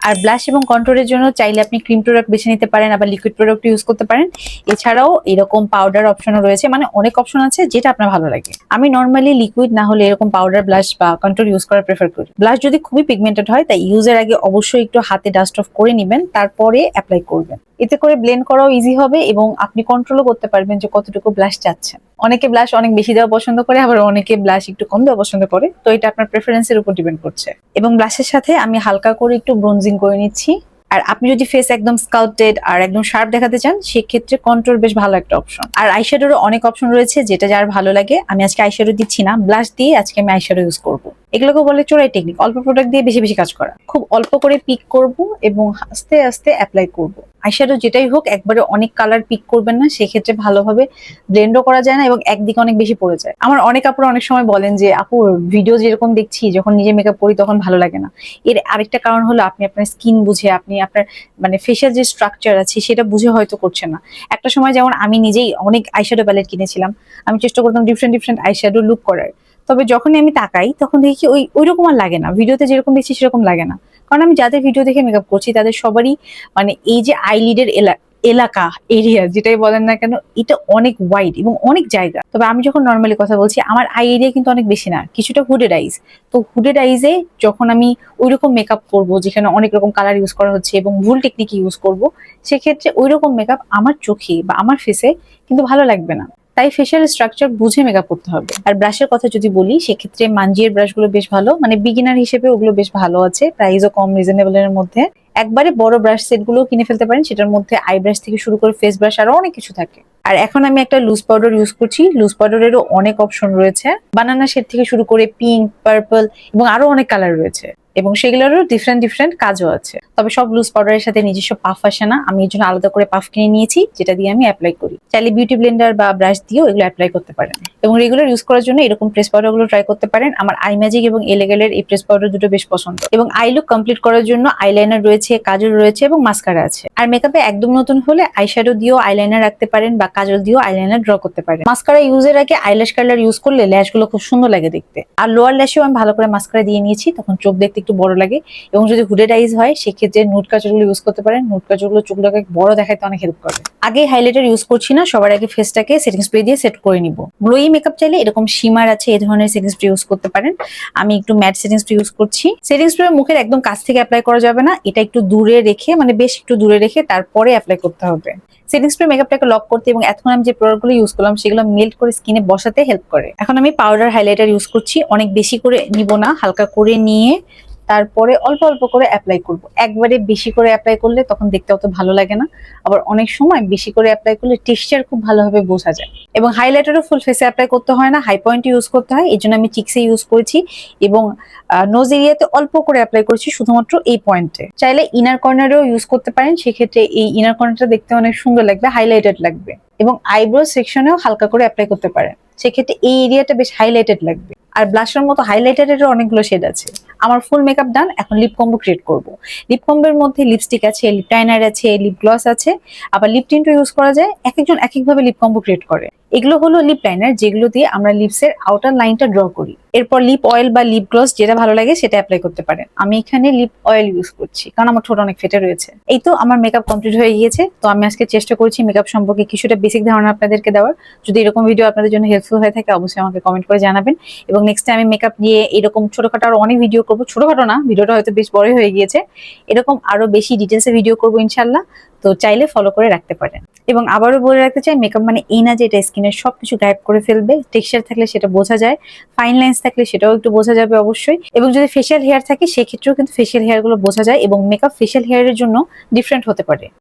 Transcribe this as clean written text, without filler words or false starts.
আর blush এবং কন্ট্রোলের জন্য চাইলে আপনি ক্রিম প্রোডাক্ট বেছে নিতে পারেন, আবার লিকুইড প্রোডাক্ট ইউজ করতে পারেন। এছাড়াও এরকম পাউডার অপশনও রয়েছে, মানে অনেক অপশন আছে যেটা আপনার ভালো লাগে। আমি নর্মালি লিকুইড না হলে এরকম পাউডার ব্লাশ বা কন্ট্রোল ইউজ করা প্রেফার করি। ব্লাশ যদি খুবই পিগমেন্টেড হয় তাই ইউজের আগে অবশ্যই একটু হাতে ডাস্ট অফ করে নেবেন, তারপরে অ্যাপ্লাই করবেন। এতে করে ব্লেন্ড করাও ইজি হবে এবং আপনি কন্ট্রোলও করতে পারবেন যে কতটুকু ব্লাশ চাচ্ছেন। অনেকে ব্লাশ অনেক বেশি দেওয়া পছন্দ করে, আবার অনেকে ব্লাশ একটু কম দেওয়া পছন্দ করে, তো এটা আপনার প্রেফারেন্সের উপর ডিপেন্ড করছে। এবং ব্লাশের সাথে আমি হালকা করে একটু ব্রোনজিং করে নিচ্ছি। আর আপনি যদি ফেস একদম স্কাল্পটেড আর একদম শার্প দেখাতে চান সেক্ষেত্রে কন্ট্রোল বেশ ভালো একটা অপশন। আর আইশ্যাডোরও অনেক অপশন রয়েছে, যেটা যার ভালো লাগে। আমি আজকে আইশ্যাডো দিচ্ছি না, ব্লাশ দিয়ে আজকে আমি আইশ্যাডো ইউজ করবো। এগুলোকে বলে চোরাই টেকনিক, অল্প প্রোডাক্ট দিয়ে বেশি বেশি কাজ করা। খুব অল্প করে পিক করব এবং আস্তে আস্তে অ্যাপ্লাই করব। আইশ্যাডো যেটাই হোক একবারে অনেক কালার পিক করবেন না, সেক্ষেত্রে ভালোভাবে ব্লেন্ডও করা যায় না এবং একদিকে অনেক বেশি পড়ে যায়। আমার অনেক আপুরা অনেক সময় বলেন যে আপু ভিডিও যেরকম দেখছি যখন নিজে মেকআপ করি তখন ভালো লাগে না। এর আরেকটা কারণ হলো আপনি আপনার স্কিন বুঝে, আপনি আপনার মানে ফেশিয়াল যে স্ট্রাকচার আছে সেটা বুঝে হয়তো করছেন না। একটা সময় যেমন আমি নিজেই অনেক আইশ্যাডো প্যালেট কিনেছিলাম, আমি চেষ্টা করতাম ডিফারেন্ট ডিফারেন্ট আইশ্যাডো লুক করার। তবে যখনই আমি তাকাই তখন দেখি ওই রকম আর লাগে না, ভিডিওতে যেরকম দেখছি সেরকম লাগে না। কারণ আমি যাদের ভিডিও দেখে মেকআপ করছি তাদের সবারই মানে এই যে আইলিডের এলাকা এরিয়া যেটাই বলেন না কেন, এটা অনেক ওয়াইড এবং অনেক জায়গা। তবে আমি যখন নর্মালি কথা বলছি আমার আই এরিয়া কিন্তু অনেক বেশি না, কিছুটা হুডেড আইজ। তো হুডেড আইজে যখন আমি ওইরকম মেকআপ করব যেখানে অনেক রকম কালার ইউজ করা হচ্ছে এবং ভুল টেকনিক ইউজ করব, সেক্ষেত্রে ওইরকম মেকআপ আমার চোখে বা আমার ফেসে কিন্তু ভালো লাগবে না। তাই ফেশিয়াল স্ট্রাকচার বুঝে মেকআপ করতে হবে। আর ব্রাশের কথা যদি বলি সেক্ষেত্রে মানজিয়ার ব্রাশগুলো বেশ ভালো, মানে বিগিনার হিসেবে ওগুলো বেশ ভালো আছে, প্রাইসও কম, রিজনেবল এর মধ্যে। একবারে বড় ব্রাশ সেট গুলো কিনে ফেলতে পারেন, সেটার মধ্যে আই ব্রাশ থেকে শুরু করে ফেস ব্রাশ আরো অনেক কিছু থাকে। আর এখন আমি একটা লুজ পাউডার ইউজ করছি। লুজ পাউডারেরও অনেক অপশন রয়েছে, বানানা শেড থেকে শুরু করে পিঙ্ক, পার্পল এবং আরো অনেক কালার রয়েছে এবং সেগুলোরও ডিফারেন্ট ডিফারেন্ট কাজও আছে। তবে সব লুজ পাউডারের সাথে নিজস্ব পাফ আসে না, আমি এই জন্য আলাদা করে পাফ কিনে নিয়েছি যেটা দিয়ে আমি অ্যাপ্লাই করি। চাইলে বিউটি ব্লেন্ডার বা ব্রাশ দিয়েও এগুলো অ্যাপ্লাই করতে পারেন এবং রেগুলার ইউজ করার জন্য এরকম প্রেস পাউডার গুলো ট্রাই করতে পারেন। আমার আই ম্যাজিক এবং এলেগেলের এই প্রেস পাউডার দুটো বেশ পছন্দ। এবং আই লুক কমপ্লিট করার জন্য আইলাইনার রয়েছে, কাজল রয়েছে এবং মাস্কারা আছে। আর মেকআপে একদম নতুন হলে আইশ্যাডো দিয়েও আইলাইনার রাখতে পারেন বা কাজল দিয়েও আইলাইনার ড্র করতে পারেন। মাস্কারা ইউজের আগে আইল্যাশ কালার ইউজ করলে ল্যাশ গুলো খুব সুন্দর লাগে দেখতে। আর লোয়ার ল্যাশেও আমি ভালো করে মাস্কারা দিয়ে নিয়েছি, তখন চোখ দেখতে একটু বড় লাগে। এবং যদি হুডেড আইজ হয় সেক্ষেত্রে নুড কাজলগুলো ইউজ করতে পারেন, নুড কাজলগুলো চোখটাকে বড় দেখাতে অনেক হেল্প করে। আগে হাইলাইটার ইউজ করছি না, সবার আগে ফেসটাকে সেটিং স্প্রে দিয়ে সেট করে নিব। গ্লোয়ি মেকআপ চাইলে এরকম শিমার আছে, এই ধরনের সেটিং স্প্রে ইউজ করতে পারেন। আমি একটু ম্যাট সেটিং স্প্রে ইউজ করছি। সেটিং স্প্রে মুখের একদম কাছ থেকে অ্যাপ্লাই করা যাবে না, এটা একটু দূরে রেখে, মানে বেশ একটু দূরে রেখে তারপরে অ্যাপ্লাই করতে হবে। সেটিং স্প্রে মেকআপটাকে লক করতে এবং এতক্ষণ আমি যে প্রোডাক্টগুলো ইউজ করলাম সেগুলো মেল্ট করে স্কিনে বসাতে হেল্প করে। এখন আমি পাউডার হাইলাইটার ইউজ করছি, অনেক বেশি করে নিব না, হালকা করে নিয়ে তারপরে অল্প অল্প করে অ্যাপ্লাই করব। একবারে বেশি করে অ্যাপ্লাই করলে তখন দেখতে অত ভালো লাগে না, আবার অনেক সময় বেশি করে অ্যাপ্লাই করলে টেক্সচার খুব ভালোভাবে বোঝা যায়। এবং হাইলাইটারও ফুল ফেসে অ্যাপ্লাই করতে হয় না, হাই পয়েন্টে ইউজ করতে হয়, এই জন্য আমি চিক্সে ইউজ করেছি এবং নোজ এরিয়াতে অল্প করে অ্যাপ্লাই করেছি, শুধুমাত্র এই পয়েন্টে। চাইলে ইনার কর্নারেও ইউজ করতে পারেন, সেক্ষেত্রে এই ইনার কর্নারটা দেখতে অনেক সুন্দর লাগবে, হাইলাইটেড লাগবে। এবং আইব্রো সেকশনেও হালকা করে অ্যাপ্লাই করতে পারেন, সেক্ষেত্রে এই এরিয়াটা বেশ হাইলাইটেড লাগবে। আর ব্লাশের মতো হাইলাইটারেরও অনেকগুলো শেড আছে। আমার ফুল মেকআপ ডান, এখন লিপ কম্বো ক্রিয়েট করব। লিপ কম্বোর মধ্যে লিপস্টিক আছে, লিপ লাইনার আছে, লিপ গ্লস আছে, আবার লিপ টিন্টও ইউজ করা যায়। এক একজন এক একভাবে লিপ কম্বো ক্রিয়েট করে। এগুলো হলো লিপ লাইনার, যেগুলো দিয়ে আমরা লিপসের আউটার লাইনটা ড্র করি। এরপর লিপ অয়েল বা লিপ গ্লস যেটা ভালো লাগে সেটা অ্যাপ্লাই করতে পারেন। আমি এখানে লিপ অয়েল ইউজ করছি কারণ আমার ঠোঁট অনেক ফেটে রয়েছে। এই তো আমার মেকআপ কমপ্লিট হয়ে গিয়েছে। তো আমি আজকে চেষ্টা করছি মেকআপ সম্পর্কে কিছুটা বেসিক ধারণা আপনাদেরকে দেওয়ার। যদি এরকম ভিডিও আপনাদের জন্য হেল্পফুল হয়ে থাকে অবশ্যই আমাকে কমেন্ট করে জানাবেন। এবং নেক্সট টাইম আমি মেকআপ নিয়ে এরকম ছোটখাটো আরো অনেক ভিডিও করবো। ছোটখাটো না, ভিডিওটা হয়তো বেশ বড় হয়ে গিয়েছে, এরকম আরো বেশি ডিটেলসে ভিডিও করবো ইনশাল্লাহ। তো চাইলে ফলো করে রাখতে পারেন। এবং আবারও বলে রাখতে চাই, মেকআপ মানে এই না যে এটা স্কিনের সবকিছু গায়েব করে ফেলবে। টেক্সচার থাকলে সেটা বোঝা যায়, ফাইন লাইন্স থাকলে সেটাও একটু বোঝা যাবে অবশ্যই। এবং যদি ফেশিয়াল হেয়ার থাকে সেক্ষেত্রেও কিন্তু ফেশিয়াল হেয়ার গুলো বোঝা যায় এবং মেকআপ ফেশিয়াল হেয়ারের জন্য ডিফারেন্ট হতে পারে।